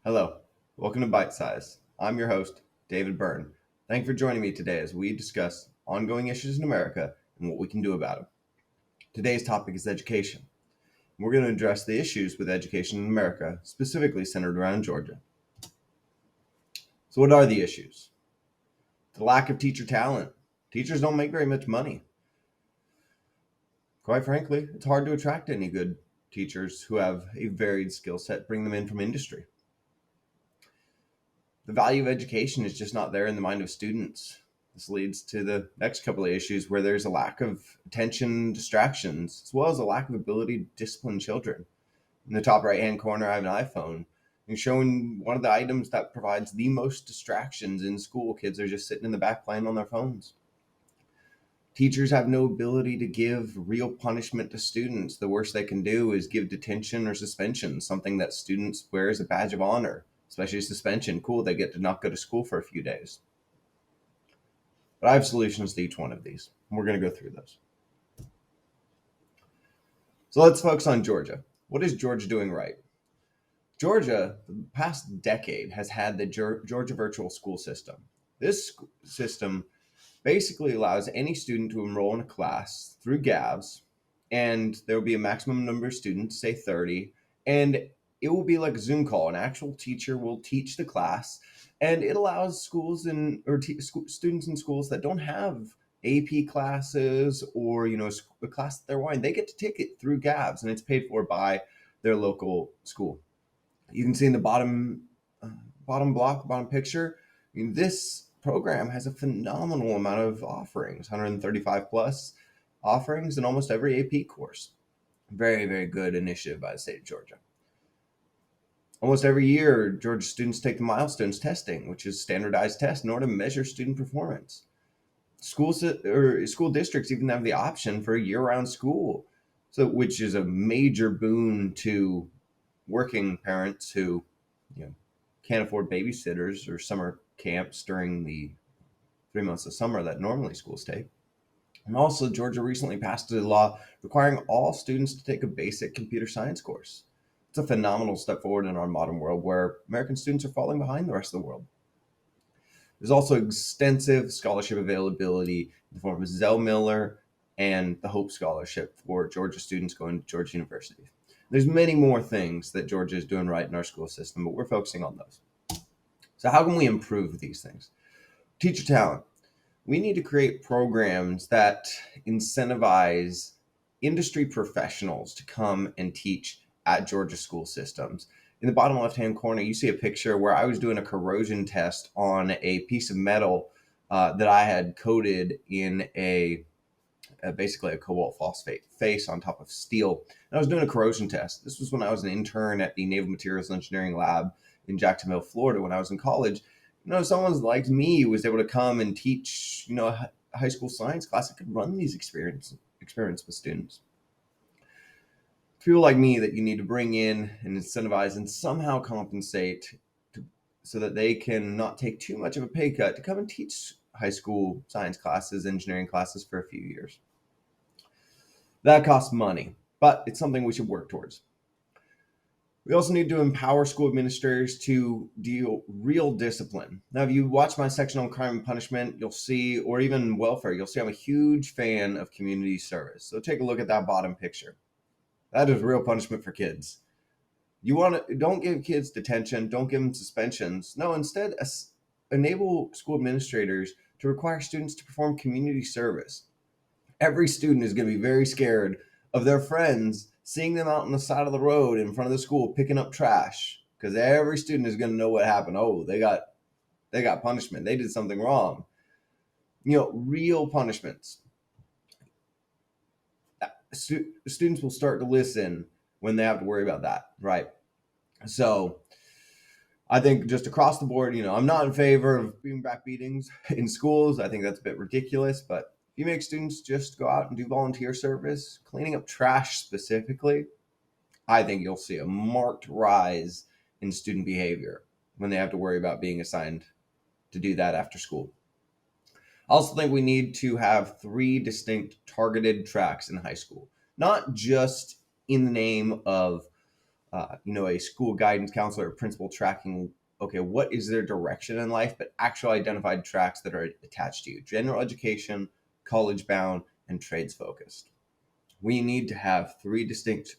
Hello, welcome to Bite Size. I'm your host, David Byrne. Thank you for joining me today as we discuss ongoing issues in America and what we can do about them. Today's topic is education. We're going to address the issues with education in America, specifically centered around Georgia. So, what are the issues? The lack of teacher talent. Teachers don't make very much money. Quite frankly, it's hard to attract any good teachers who have a varied skill set, bring them in from industry. The value of education is just not there in the mind of students. This leads to the next couple of issues where there's a lack of attention distractions, as well as a lack of ability to discipline children. In the top right hand corner, I have an iPhone and showing one of the items that provides the most distractions in school. Kids are just sitting in the back playing on their phones. Teachers have no ability to give real punishment to students. The worst they can do is give detention or suspension, something that students wear as a badge of honor, especially suspension. Cool, they get to not go to school for a few days. But I have solutions to each one of these, and we're going to go through those. So let's focus on Georgia. What is Georgia doing right? Georgia, for the past decade, has had the Georgia Virtual School System. This system basically allows any student to enroll in a class through GAVs, and there will be a maximum number of students, say 30, and it will be like a Zoom call. An actual teacher will teach the class, and it allows schools students in schools that don't have AP classes or a class that they're wanting, they get to take it through GAVs, and it's paid for by their local school. You can see in the bottom picture, this program has a phenomenal amount of offerings, 135 plus offerings in almost every AP course. Very, very good initiative by the state of Georgia. Almost every year, Georgia students take the milestones testing, which is standardized test in order to measure student performance. School districts even have the option for a year-round school, which is a major boon to working parents who can't afford babysitters or summer camps during the 3 months of summer that normally schools take. And also, Georgia recently passed a law requiring all students to take a basic computer science course. It's a phenomenal step forward in our modern world where American students are falling behind the rest of the world. There's also extensive scholarship availability in the form of Zell Miller and the Hope Scholarship for Georgia students going to Georgia University. There's many more things that Georgia is doing right in our school system, but we're focusing on those. So how can we improve these things? Teacher talent. We need to create programs that incentivize industry professionals to come and teach at Georgia school systems. In the bottom left-hand corner, you see a picture where I was doing a corrosion test on a piece of metal that I had coated in basically a cobalt phosphate face on top of steel. And I was doing a corrosion test. This was when I was an intern at the Naval Materials Engineering Lab in Jacksonville, Florida, when I was in college. Someone like me was able to come and teach, a high school science class that could run these experiments with students. People like me that you need to bring in and incentivize and somehow compensate so that they can not take too much of a pay cut to come and teach high school science classes, engineering classes for a few years. That costs money, but it's something we should work towards. We also need to empower school administrators to deal real discipline. Now, if you watch my section on crime and punishment, you'll see, or even welfare, you'll see I'm a huge fan of community service. So take a look at that bottom picture. That is real punishment for kids. Don't give kids detention, don't give them suspensions. No, instead, enable school administrators to require students to perform community service. Every student is going to be very scared of their friends seeing them out on the side of the road in front of the school picking up trash, because every student is going to know what happened. Oh, they got punishment. They did something wrong. Real punishments. Students will start to listen when they have to worry about that, right? So I think just across the board, I'm not in favor of bringing back beatings in schools. I think that's a bit ridiculous, but if you make students just go out and do volunteer service, cleaning up trash specifically, I think you'll see a marked rise in student behavior when they have to worry about being assigned to do that after school. I also think we need to have 3 distinct targeted tracks in high school, not just in the name of a school guidance counselor or principal tracking, okay, what is their direction in life, but actual identified tracks that are attached to you: general education, college bound, and trades focused. We need to have 3 distinct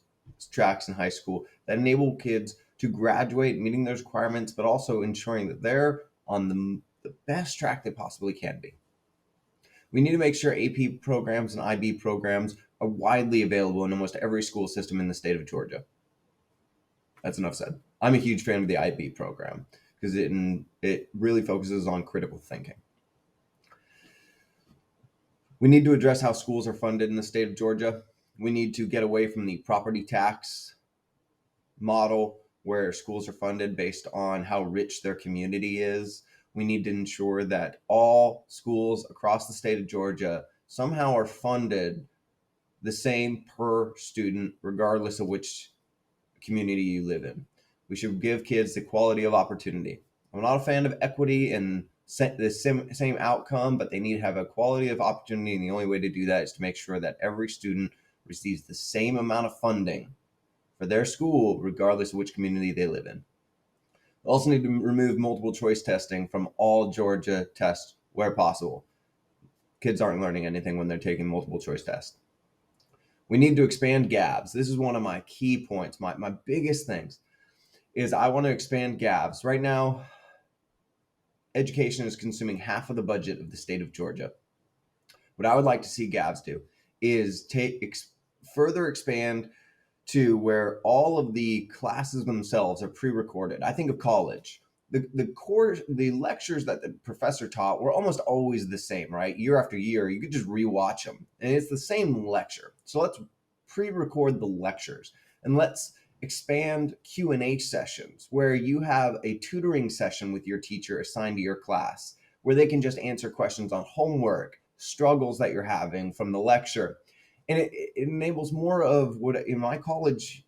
tracks in high school that enable kids to graduate meeting those requirements, but also ensuring that they're on the best track they possibly can be. We need to make sure AP programs and IB programs are widely available in almost every school system in the state of Georgia. That's enough said. I'm a huge fan of the IB program because it really focuses on critical thinking. We need to address how schools are funded in the state of Georgia. We need to get away from the property tax model where schools are funded based on how rich their community is. We need to ensure that all schools across the state of Georgia somehow are funded the same per student, regardless of which community you live in. We should give kids the quality of opportunity. I'm not a fan of equity and the same outcome, but they need to have a quality of opportunity, and the only way to do that is to make sure that every student receives the same amount of funding for their school, regardless of which community they live in. We also need to remove multiple choice testing from all Georgia tests where possible. Kids aren't learning anything when they're taking multiple choice tests. We need to expand GABs. This is one of my key points. My biggest things is I want to expand GABs. Right now, education is consuming half of the budget of the state of Georgia. What I would like to see GABs do is further expand to where all of the classes themselves are pre-recorded. I think of college. The lectures that the professor taught were almost always the same, right? Year after year, you could just rewatch them, and it's the same lecture. So let's pre-record the lectures, and let's expand Q&A sessions where you have a tutoring session with your teacher assigned to your class where they can just answer questions on homework, struggles that you're having from the lecture. And it enables more of what in my college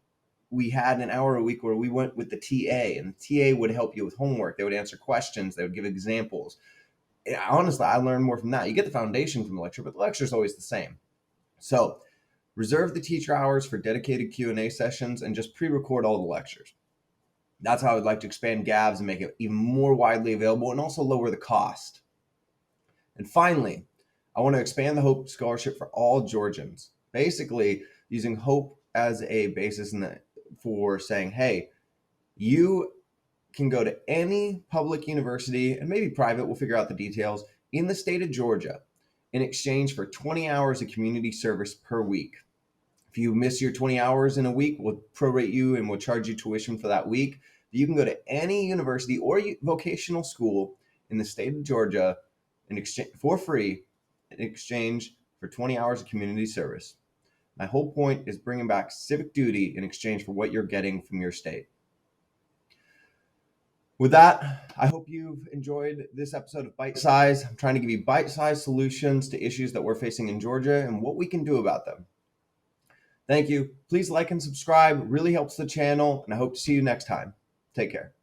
we had an hour a week where we went with the TA, and the TA would help you with homework. They would answer questions. They would give examples. And honestly, I learned more from that. You get the foundation from the lecture, but the lecture is always the same. So reserve the teacher hours for dedicated Q&A sessions and just pre-record all the lectures. That's how I would like to expand GABs and make it even more widely available and also lower the cost. And finally, I want to expand the HOPE scholarship for all Georgians, basically using HOPE as a basis for saying, hey, you can go to any public university and maybe private, we'll figure out the details, in the state of Georgia in exchange for 20 hours of community service per week. If you miss your 20 hours in a week, we'll prorate you and we'll charge you tuition for that week. You can go to any university or vocational school in the state of Georgia in exchange for free in exchange for 20 hours of community service. My whole point is bringing back civic duty in exchange for what you're getting from your state. With that, I hope you've enjoyed this episode of Bite Size. I'm trying to give you bite-sized solutions to issues that we're facing in Georgia and what we can do about them. Thank you. Please like and subscribe. It really helps the channel, and I hope to see you next time. Take care.